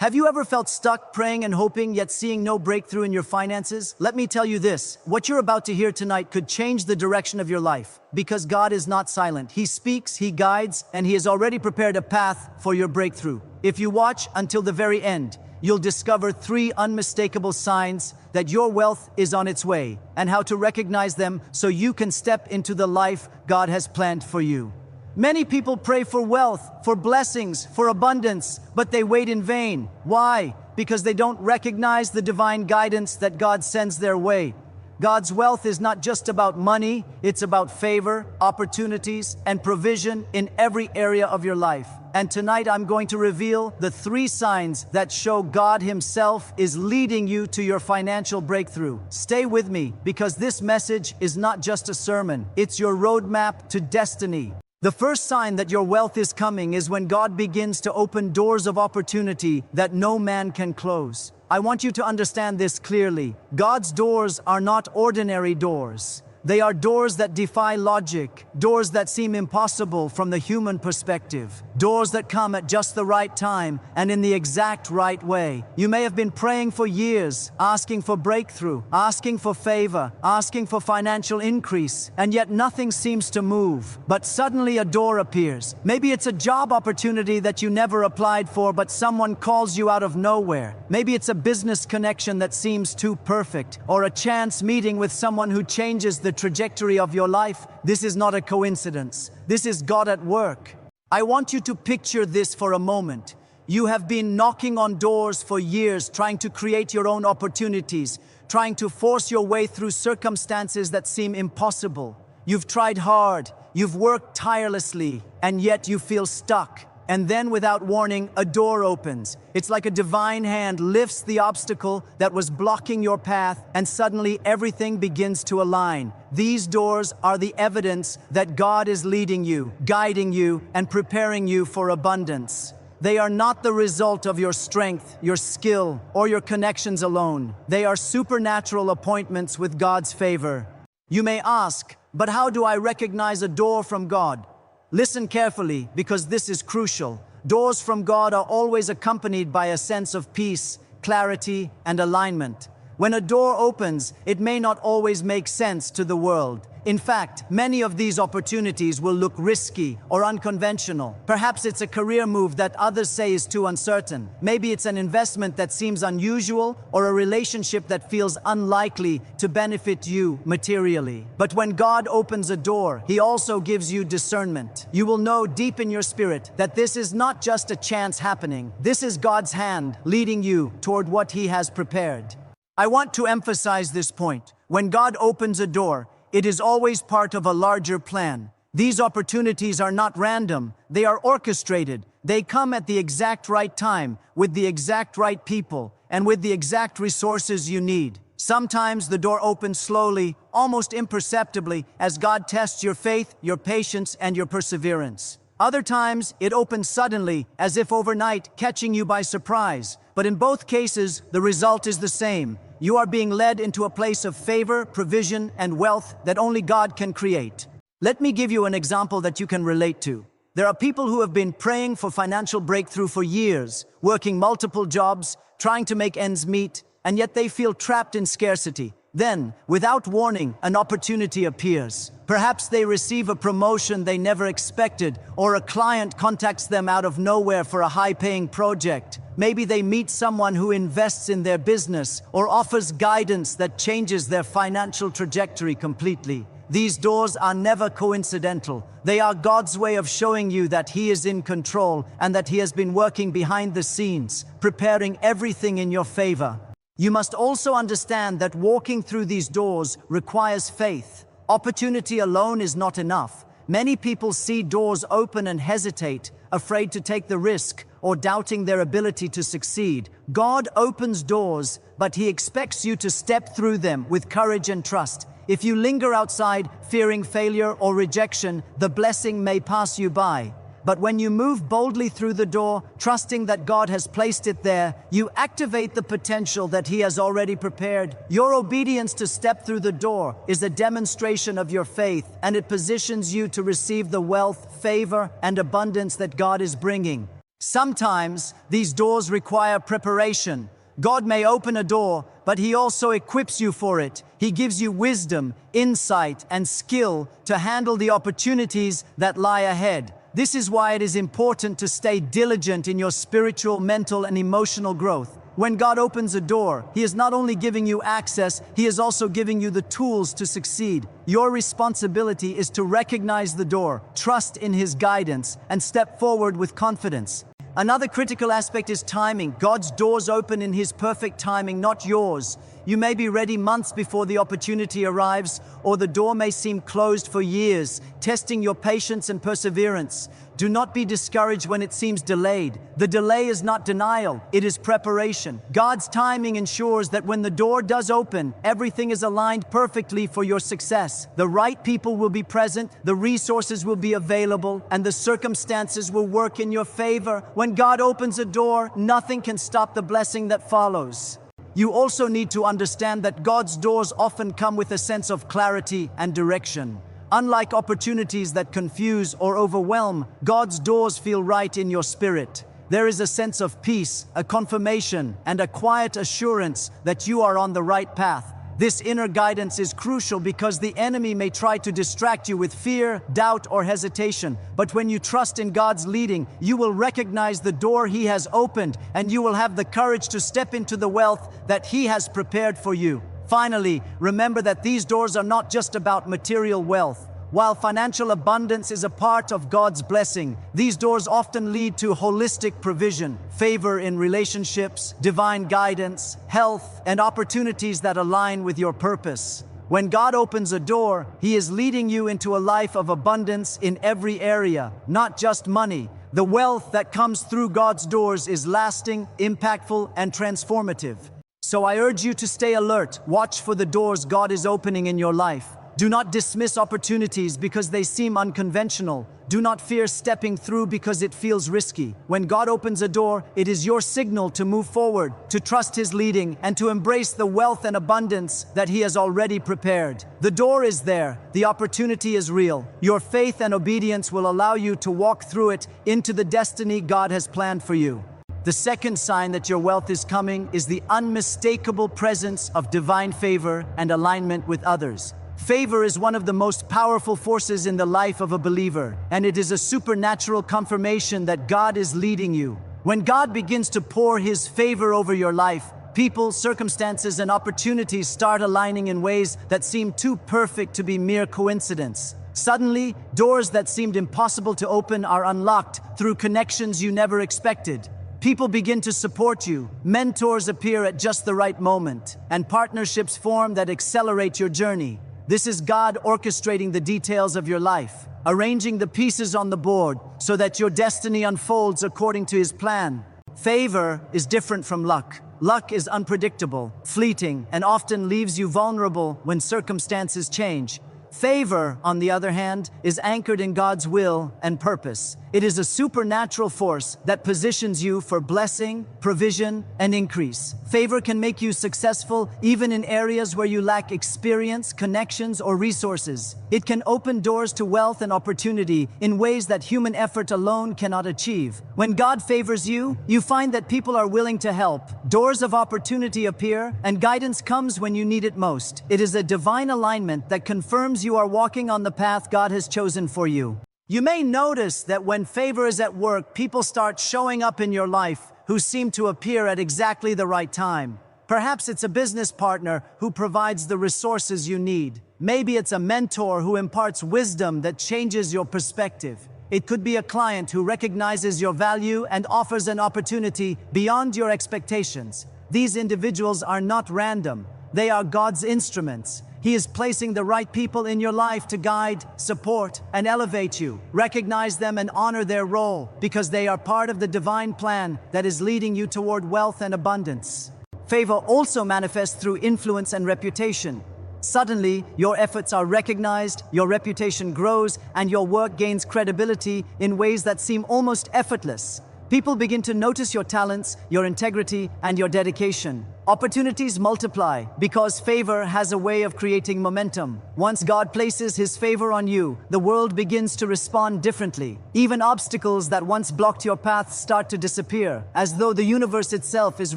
Have you ever felt stuck praying and hoping yet seeing no breakthrough in your finances? Let me tell you this, what you're about to hear tonight could change the direction of your life. Because God is not silent. He speaks, He guides, and He has already prepared a path for your breakthrough. If you watch until the very end, you'll discover 3 unmistakable signs that your wealth is on its way, and how to recognize them so you can step into the life God has planned for you. Many people pray for wealth, for blessings, for abundance, but they wait in vain. Why? Because they don't recognize the divine guidance that God sends their way. God's wealth is not just about money, it's about favor, opportunities, and provision in every area of your life. And tonight I'm going to reveal the 3 signs that show God Himself is leading you to your financial breakthrough. Stay with me, because this message is not just a sermon, it's your roadmap to destiny. The first sign that your wealth is coming is when God begins to open doors of opportunity that no man can close. I want you to understand this clearly. God's doors are not ordinary doors. They are doors that defy logic, doors that seem impossible from the human perspective, doors that come at just the right time and in the exact right way. You may have been praying for years, asking for breakthrough, asking for favor, asking for financial increase, and yet nothing seems to move. But suddenly a door appears. Maybe it's a job opportunity that you never applied for, but someone calls you out of nowhere. Maybe it's a business connection that seems too perfect, or a chance meeting with someone who changes the trajectory of your life. This is not a coincidence. This is God at work. I want you to picture this for a moment. You have been knocking on doors for years, trying to create your own opportunities, trying to force your way through circumstances that seem impossible. You've tried hard, you've worked tirelessly, and yet you feel stuck. And then, without warning, a door opens. It's like a divine hand lifts the obstacle that was blocking your path, and suddenly everything begins to align. These doors are the evidence that God is leading you, guiding you, and preparing you for abundance. They are not the result of your strength, your skill, or your connections alone. They are supernatural appointments with God's favor. You may ask, but how do I recognize a door from God? Listen carefully, because this is crucial. Doors from God are always accompanied by a sense of peace, clarity, and alignment. When a door opens, it may not always make sense to the world. In fact, many of these opportunities will look risky or unconventional. Perhaps it's a career move that others say is too uncertain. Maybe it's an investment that seems unusual, or a relationship that feels unlikely to benefit you materially. But when God opens a door, He also gives you discernment. You will know deep in your spirit that this is not just a chance happening. This is God's hand leading you toward what He has prepared. I want to emphasize this point. When God opens a door, it is always part of a larger plan. These opportunities are not random, they are orchestrated. They come at the exact right time, with the exact right people, and with the exact resources you need. Sometimes the door opens slowly, almost imperceptibly, as God tests your faith, your patience, and your perseverance. Other times, it opens suddenly, as if overnight, catching you by surprise. But in both cases, the result is the same. You are being led into a place of favor, provision, and wealth that only God can create. Let me give you an example that you can relate to. There are people who have been praying for financial breakthrough for years, working multiple jobs, trying to make ends meet, and yet they feel trapped in scarcity. Then, without warning, an opportunity appears. Perhaps they receive a promotion they never expected, or a client contacts them out of nowhere for a high-paying project. Maybe they meet someone who invests in their business, or offers guidance that changes their financial trajectory completely. These doors are never coincidental. They are God's way of showing you that He is in control, and that He has been working behind the scenes, preparing everything in your favor. You must also understand that walking through these doors requires faith. Opportunity alone is not enough. Many people see doors open and hesitate, afraid to take the risk, or doubting their ability to succeed. God opens doors, but He expects you to step through them with courage and trust. If you linger outside, fearing failure or rejection, the blessing may pass you by. But when you move boldly through the door, trusting that God has placed it there, you activate the potential that He has already prepared. Your obedience to step through the door is a demonstration of your faith, and it positions you to receive the wealth, favor, and abundance that God is bringing. Sometimes these doors require preparation. God may open a door, but He also equips you for it. He gives you wisdom, insight, and skill to handle the opportunities that lie ahead. This is why it is important to stay diligent in your spiritual, mental, and emotional growth. When God opens a door, He is not only giving you access, He is also giving you the tools to succeed. Your responsibility is to recognize the door, trust in His guidance, and step forward with confidence. Another critical aspect is timing. God's doors open in His perfect timing, not yours. You may be ready months before the opportunity arrives, or the door may seem closed for years, testing your patience and perseverance. Do not be discouraged when it seems delayed. The delay is not denial, it is preparation. God's timing ensures that when the door does open, everything is aligned perfectly for your success. The right people will be present, the resources will be available, and the circumstances will work in your favor. When God opens a door, nothing can stop the blessing that follows. You also need to understand that God's doors often come with a sense of clarity and direction. Unlike opportunities that confuse or overwhelm, God's doors feel right in your spirit. There is a sense of peace, a confirmation, and a quiet assurance that you are on the right path. This inner guidance is crucial because the enemy may try to distract you with fear, doubt, or hesitation. But when you trust in God's leading, you will recognize the door He has opened, and you will have the courage to step into the wealth that He has prepared for you. Finally, remember that these doors are not just about material wealth. While financial abundance is a part of God's blessing, these doors often lead to holistic provision, favor in relationships, divine guidance, health, and opportunities that align with your purpose. When God opens a door, He is leading you into a life of abundance in every area, not just money. The wealth that comes through God's doors is lasting, impactful, and transformative. So I urge you to stay alert. Watch for the doors God is opening in your life. Do not dismiss opportunities because they seem unconventional. Do not fear stepping through because it feels risky. When God opens a door, it is your signal to move forward, to trust His leading, and to embrace the wealth and abundance that He has already prepared. The door is there. The opportunity is real. Your faith and obedience will allow you to walk through it into the destiny God has planned for you. The second sign that your wealth is coming is the unmistakable presence of divine favor and alignment with others. Favor is one of the most powerful forces in the life of a believer, and it is a supernatural confirmation that God is leading you. When God begins to pour His favor over your life, people, circumstances, and opportunities start aligning in ways that seem too perfect to be mere coincidence. Suddenly, doors that seemed impossible to open are unlocked through connections you never expected. People begin to support you, mentors appear at just the right moment, and partnerships form that accelerate your journey. This is God orchestrating the details of your life, arranging the pieces on the board so that your destiny unfolds according to His plan. Favor is different from luck. Luck is unpredictable, fleeting, and often leaves you vulnerable when circumstances change. Favor, on the other hand, is anchored in God's will and purpose. It is a supernatural force that positions you for blessing, provision, and increase. Favor can make you successful even in areas where you lack experience, connections, or resources. It can open doors to wealth and opportunity in ways that human effort alone cannot achieve. When God favors you, you find that people are willing to help. Doors of opportunity appear, and guidance comes when you need it most. It is a divine alignment that confirms you are walking on the path God has chosen for you. You may notice that when favor is at work, people start showing up in your life who seem to appear at exactly the right time. Perhaps it's a business partner who provides the resources you need. Maybe it's a mentor who imparts wisdom that changes your perspective. It could be a client who recognizes your value and offers an opportunity beyond your expectations. These individuals are not random. They are God's instruments. He is placing the right people in your life to guide, support, and elevate you. Recognize them and honor their role because they are part of the divine plan that is leading you toward wealth and abundance. Favor also manifests through influence and reputation. Suddenly, your efforts are recognized, your reputation grows, and your work gains credibility in ways that seem almost effortless. People begin to notice your talents, your integrity, and your dedication. Opportunities multiply because favor has a way of creating momentum. Once God places His favor on you, the world begins to respond differently. Even obstacles that once blocked your path start to disappear, as though the universe itself is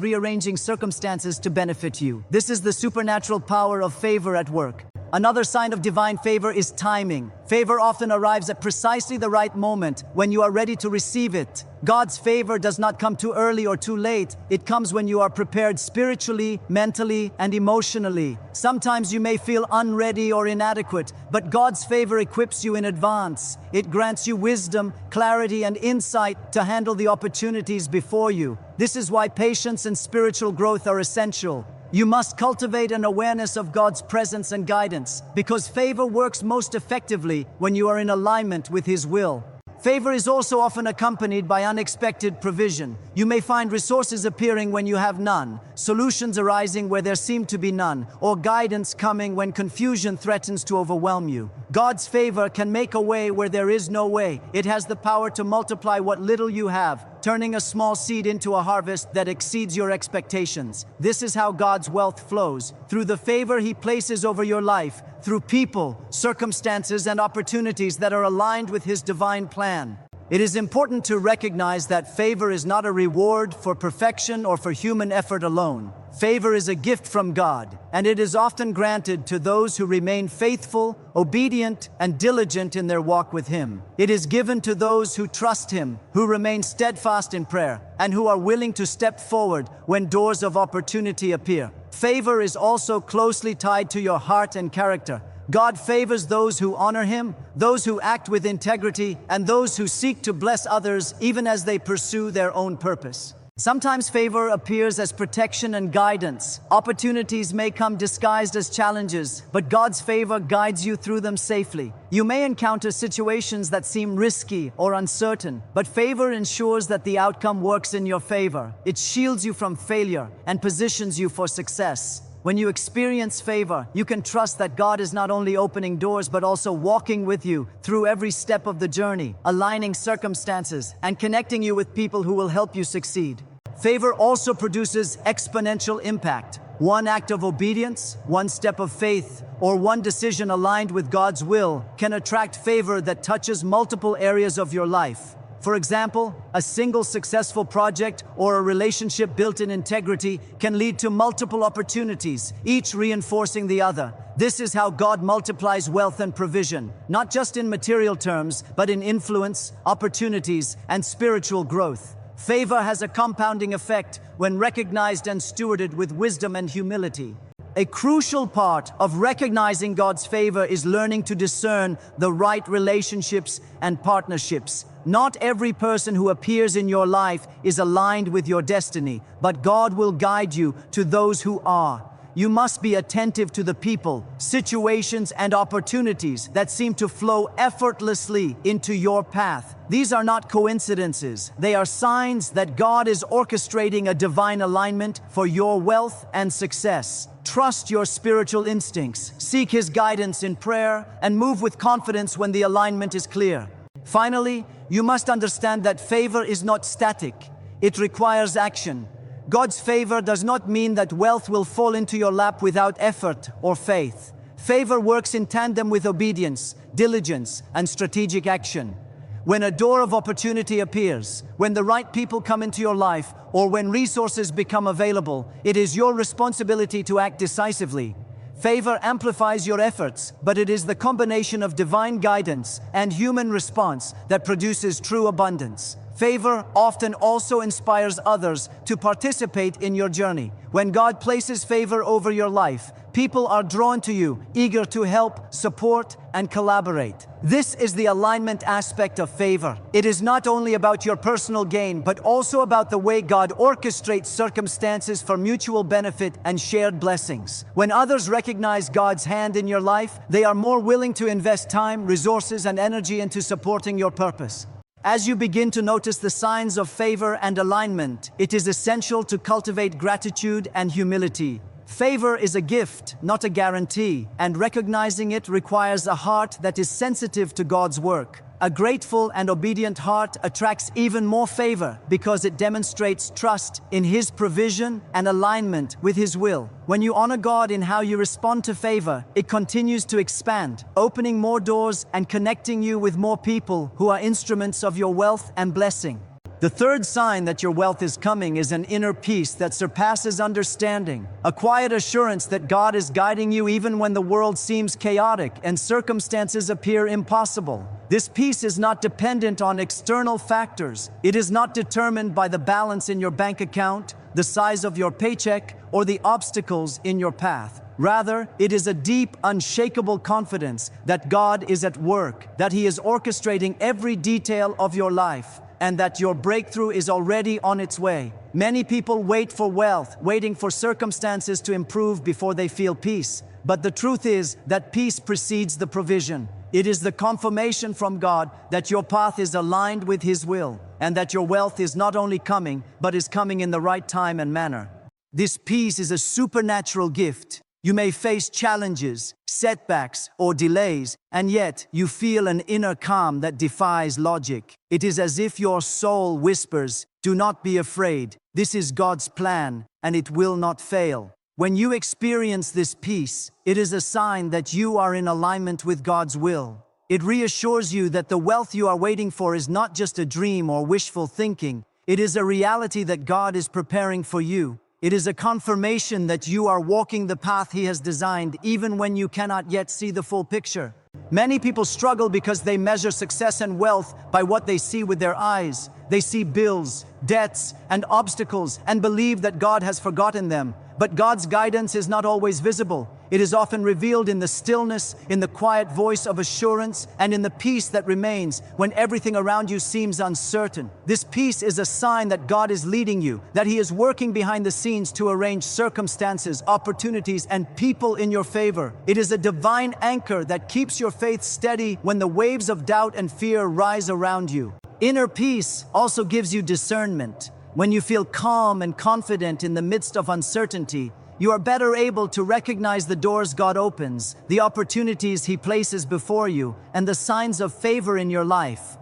rearranging circumstances to benefit you. This is the supernatural power of favor at work. Another sign of divine favor is timing. Favor often arrives at precisely the right moment when you are ready to receive it. God's favor does not come too early or too late. It comes when you are prepared spiritually, mentally, and emotionally. Sometimes you may feel unready or inadequate, but God's favor equips you in advance. It grants you wisdom, clarity, and insight to handle the opportunities before you. This is why patience and spiritual growth are essential. You must cultivate an awareness of God's presence and guidance, because favor works most effectively when you are in alignment with His will. Favor is also often accompanied by unexpected provision. You may find resources appearing when you have none, solutions arising where there seem to be none, or guidance coming when confusion threatens to overwhelm you. God's favor can make a way where there is no way. It has the power to multiply what little you have, turning a small seed into a harvest that exceeds your expectations. This is how God's wealth flows, through the favor He places over your life, through people, circumstances, and opportunities that are aligned with His divine plan. It is important to recognize that favor is not a reward for perfection or for human effort alone. Favor is a gift from God, and it is often granted to those who remain faithful, obedient, and diligent in their walk with Him. It is given to those who trust Him, who remain steadfast in prayer, and who are willing to step forward when doors of opportunity appear. Favor is also closely tied to your heart and character. God favors those who honor Him, those who act with integrity, and those who seek to bless others even as they pursue their own purpose. Sometimes favor appears as protection and guidance. Opportunities may come disguised as challenges, but God's favor guides you through them safely. You may encounter situations that seem risky or uncertain, but favor ensures that the outcome works in your favor. It shields you from failure and positions you for success. When you experience favor, you can trust that God is not only opening doors but also walking with you through every step of the journey, aligning circumstances, and connecting you with people who will help you succeed. Favor also produces exponential impact. One act of obedience, one step of faith, or one decision aligned with God's will can attract favor that touches multiple areas of your life. For example, a single successful project or a relationship built in integrity can lead to multiple opportunities, each reinforcing the other. This is how God multiplies wealth and provision, not just in material terms, but in influence, opportunities, and spiritual growth. Favor has a compounding effect when recognized and stewarded with wisdom and humility. A crucial part of recognizing God's favor is learning to discern the right relationships and partnerships. Not every person who appears in your life is aligned with your destiny, but God will guide you to those who are. You must be attentive to the people, situations, and opportunities that seem to flow effortlessly into your path. These are not coincidences. They are signs that God is orchestrating a divine alignment for your wealth and success. Trust your spiritual instincts, seek His guidance in prayer, and move with confidence when the alignment is clear. Finally, you must understand that favor is not static. It requires action. God's favor does not mean that wealth will fall into your lap without effort or faith. Favor works in tandem with obedience, diligence, and strategic action. When a door of opportunity appears, when the right people come into your life, or when resources become available, it is your responsibility to act decisively. Favor amplifies your efforts, but it is the combination of divine guidance and human response that produces true abundance. Favor often also inspires others to participate in your journey. When God places favor over your life, people are drawn to you, eager to help, support, and collaborate. This is the alignment aspect of favor. It is not only about your personal gain, but also about the way God orchestrates circumstances for mutual benefit and shared blessings. When others recognize God's hand in your life, they are more willing to invest time, resources, and energy into supporting your purpose. As you begin to notice the signs of favor and alignment, it is essential to cultivate gratitude and humility. Favor is a gift, not a guarantee, and recognizing it requires a heart that is sensitive to God's work. A grateful and obedient heart attracts even more favor because it demonstrates trust in His provision and alignment with His will. When you honor God in how you respond to favor, it continues to expand, opening more doors and connecting you with more people who are instruments of your wealth and blessing. The third sign that your wealth is coming is an inner peace that surpasses understanding, a quiet assurance that God is guiding you even when the world seems chaotic and circumstances appear impossible. This peace is not dependent on external factors. It is not determined by the balance in your bank account, the size of your paycheck, or the obstacles in your path. Rather, it is a deep, unshakable confidence that God is at work, that He is orchestrating every detail of your life, and that your breakthrough is already on its way. Many people wait for wealth, waiting for circumstances to improve before they feel peace. But the truth is that peace precedes the provision. It is the confirmation from God that your path is aligned with His will, and that your wealth is not only coming, but is coming in the right time and manner. This peace is a supernatural gift. You may face challenges, setbacks, or delays, and yet you feel an inner calm that defies logic. It is as if your soul whispers, "Do not be afraid. This is God's plan, and it will not fail." When you experience this peace, it is a sign that you are in alignment with God's will. It reassures you that the wealth you are waiting for is not just a dream or wishful thinking. It is a reality that God is preparing for you. It is a confirmation that you are walking the path He has designed, even when you cannot yet see the full picture. Many people struggle because they measure success and wealth by what they see with their eyes. They see bills, debts, and obstacles and believe that God has forgotten them. But God's guidance is not always visible. It is often revealed in the stillness, in the quiet voice of assurance, and in the peace that remains when everything around you seems uncertain. This peace is a sign that God is leading you, that He is working behind the scenes to arrange circumstances, opportunities, and people in your favor. It is a divine anchor that keeps your faith steady when the waves of doubt and fear rise around you. Inner peace also gives you discernment. When you feel calm and confident in the midst of uncertainty, you are better able to recognize the doors God opens, the opportunities He places before you, and the signs of favor in your life.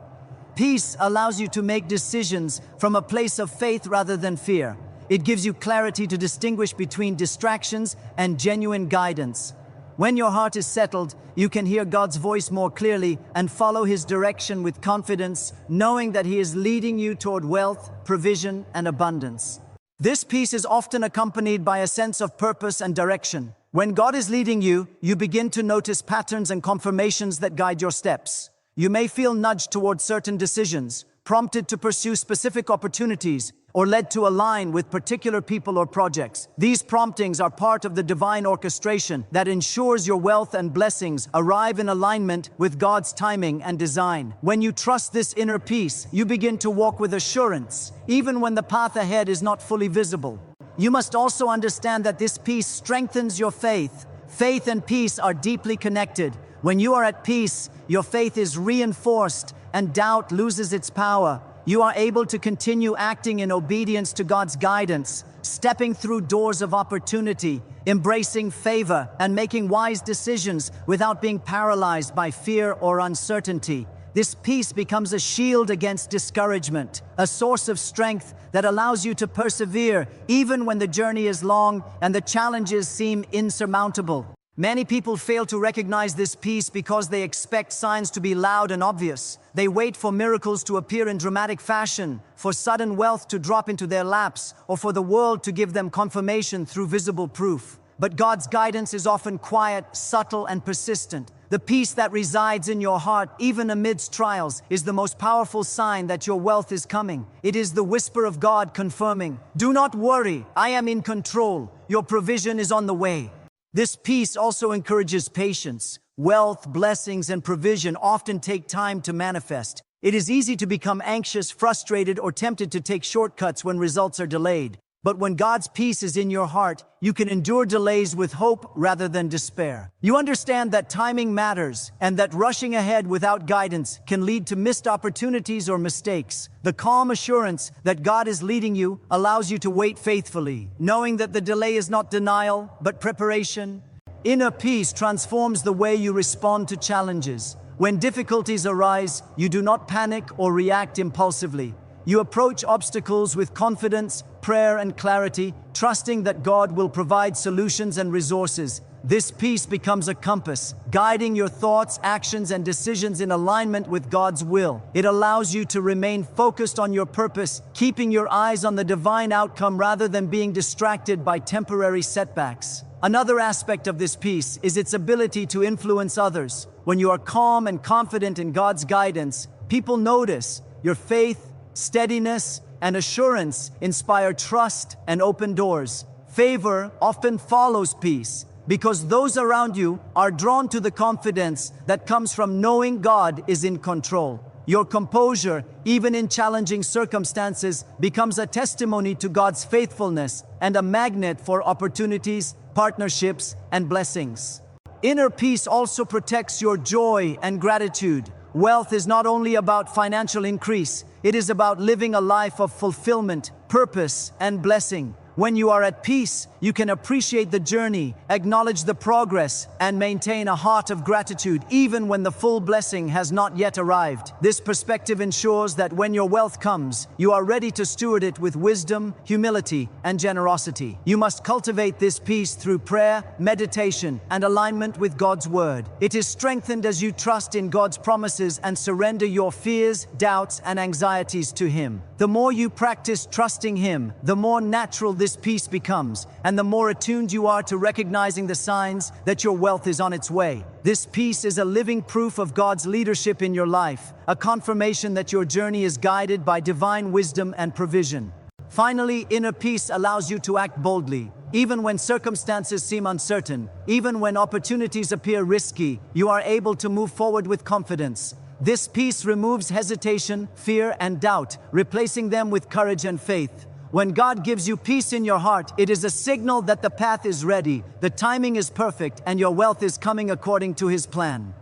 Peace allows you to make decisions from a place of faith rather than fear. It gives you clarity to distinguish between distractions and genuine guidance. When your heart is settled, you can hear God's voice more clearly and follow His direction with confidence, knowing that He is leading you toward wealth, provision, and abundance. This peace is often accompanied by a sense of purpose and direction. When God is leading you, you begin to notice patterns and confirmations that guide your steps. You may feel nudged toward certain decisions, prompted to pursue specific opportunities, or led to align with particular people or projects. These promptings are part of the divine orchestration that ensures your wealth and blessings arrive in alignment with God's timing and design. When you trust this inner peace, you begin to walk with assurance, even when the path ahead is not fully visible. You must also understand that this peace strengthens your faith. Faith and peace are deeply connected. When you are at peace, your faith is reinforced and doubt loses its power. You are able to continue acting in obedience to God's guidance, stepping through doors of opportunity, embracing favor, and making wise decisions without being paralyzed by fear or uncertainty. This peace becomes a shield against discouragement, a source of strength that allows you to persevere even when the journey is long and the challenges seem insurmountable. Many people fail to recognize this peace because they expect signs to be loud and obvious. They wait for miracles to appear in dramatic fashion, for sudden wealth to drop into their laps, or for the world to give them confirmation through visible proof. But God's guidance is often quiet, subtle, and persistent. The peace that resides in your heart, even amidst trials, is the most powerful sign that your wealth is coming. It is the whisper of God confirming, "Do not worry, I am in control. Your provision is on the way." This peace also encourages patience. Wealth, blessings, and provision often take time to manifest. It is easy to become anxious, frustrated, or tempted to take shortcuts when results are delayed. But when God's peace is in your heart, you can endure delays with hope rather than despair. You understand that timing matters and that rushing ahead without guidance can lead to missed opportunities or mistakes. The calm assurance that God is leading you allows you to wait faithfully, knowing that the delay is not denial, but preparation. Inner peace transforms the way you respond to challenges. When difficulties arise, you do not panic or react impulsively. You approach obstacles with confidence, prayer, and clarity, trusting that God will provide solutions and resources. This peace becomes a compass, guiding your thoughts, actions, and decisions in alignment with God's will. It allows you to remain focused on your purpose, keeping your eyes on the divine outcome rather than being distracted by temporary setbacks. Another aspect of this peace is its ability to influence others. When you are calm and confident in God's guidance, people notice. Your faith, steadiness, and assurance inspire trust and open doors. Favor often follows peace, because those around you are drawn to the confidence that comes from knowing God is in control. Your composure, even in challenging circumstances, becomes a testimony to God's faithfulness and a magnet for opportunities, partnerships, and blessings. Inner peace also protects your joy and gratitude. Wealth is not only about financial increase, it is about living a life of fulfillment, purpose, and blessing. When you are at peace, you can appreciate the journey, acknowledge the progress, and maintain a heart of gratitude even when the full blessing has not yet arrived. This perspective ensures that when your wealth comes, you are ready to steward it with wisdom, humility, and generosity. You must cultivate this peace through prayer, meditation, and alignment with God's word. It is strengthened as you trust in God's promises and surrender your fears, doubts, and anxieties to Him. The more you practice trusting Him, the more natural this peace becomes, and the more attuned you are to recognizing the signs that your wealth is on its way. This peace is a living proof of God's leadership in your life, a confirmation that your journey is guided by divine wisdom and provision. Finally, inner peace allows you to act boldly. Even when circumstances seem uncertain, even when opportunities appear risky, you are able to move forward with confidence. This peace removes hesitation, fear, and doubt, replacing them with courage and faith. When God gives you peace in your heart, it is a signal that the path is ready, the timing is perfect, and your wealth is coming according to His plan.